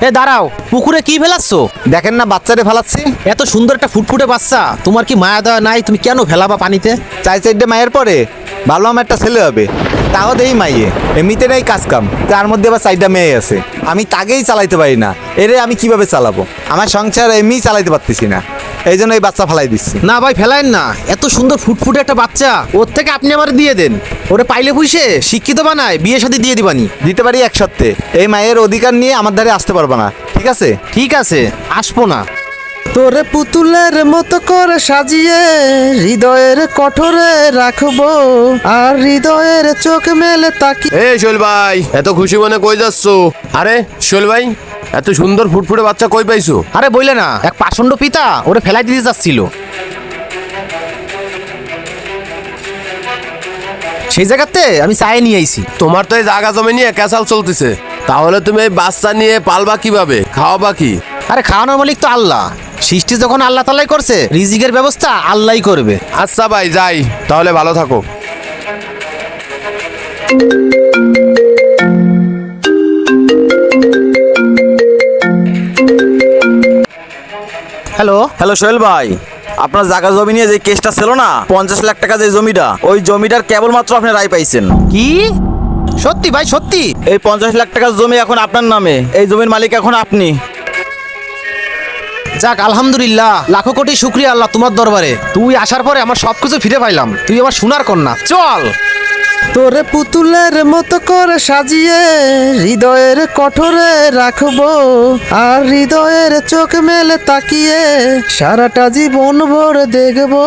এ দাঁড়াও, পুকুরে কি ফেলাচ্ছ? দেখেন না বাচ্চারে ফেলাচ্ছি। এত সুন্দর একটা ফুটফুটে বাচ্চা, তোমার কি মায়া দেওয়া নাই? তুমি কেন ফেলাবা পানিতে? চারটে মায়ের পরে ভাবলাম একটা ছেলে হবে, তাও দেই মাইয়ে। এমনিতে নেই কাজ কাম, তার মধ্যে আবার 4টা মেয়ে আছে। আমি তাকেই চালাইতে পারি না, এরে আমি কিভাবে চালাবো? আমার সংসার এমনি চালাইতে পারতেছি না, এই জন্য এই বাচ্চা ফেলাই দিচ্ছি। না ভাই, ফেলাইন না। এত সুন্দর ফুটফুটে একটা বাচ্চা, ওর থেকে আপনি আমার দিয়ে দেন। ওরে পাইলে পুষে শিক্ষিত বানায় বিয়ে শাদী দিয়ে দিবানি। দিতে পারি এক সপ্তাহে। এই মায়ের অধিকার নিয়ে আমার ধারে আসতে পারবো না, ঠিক আছে? ঠিক আছে, আসবো না। তোরে পুতুলের মতো করে সাজিয়ে হৃদয়ের কঠোরে রাখবো, আর হৃদয়ের চোখ মেলে তাকি। শোল ভাই, এত খুশি মনে কই যাচ্ছ? আরে শোল ভাই, এত সুন্দর ফুটফুটে বাচ্চা কই পাইছো? আরে বইলে না, এক পাষণ্ড পিতা ওরে ফেলাই দিতে যাচ্ছিল। সেই জায়গাতে আমি চায়ে নিয়ে আইছি। তোমার তো এই জায়গা জমি নিয়ে ক্যাসাল চলতেছে, তাহলে তুমি এই বাচ্চা নিয়ে পালবা কিভাবে, খাওয়াবা কি? আরে খাওয়ানোর মালিক তো আল্লাহ। সৃষ্টি যখন আল্লাহ তালাই করছে, রিজিকের ব্যবস্থা আল্লাহই করবে। আচ্ছা ভাই, যাই তাহলে, ভালো থাকো। হ্যালো। হ্যালো সোহেল ভাই, আপনার জায়গা জমি নিয়ে যে কেসটা ছিল না, 50 লাখ টাকা যে জমিটা, ওই জমিটার কেবলমাত্র আপনি রায় পাইছেন। কি সত্যি ভাই? সত্যি? এই 50 লাখ টাকার জমি এখন আপনার নামে, এই জমির মালিক এখন আপনি। যাক, আলহামদুলিল্লাহ, লাখো কোটি শুকরিয়া আল্লাহ তোমার দরবারে। তুই আসার পরে আমার সবকিছু ফিরে পাইলাম। তুই আমার সোনার কন্যা। চল। তোরে পুতুলের মতো করে সাজিয়ে হৃদয়ের কঠোরে রাখবো, আর হৃদয়ের চোখ মেলে তাকিয়ে সারাটা জীবন ভরে দেখবো।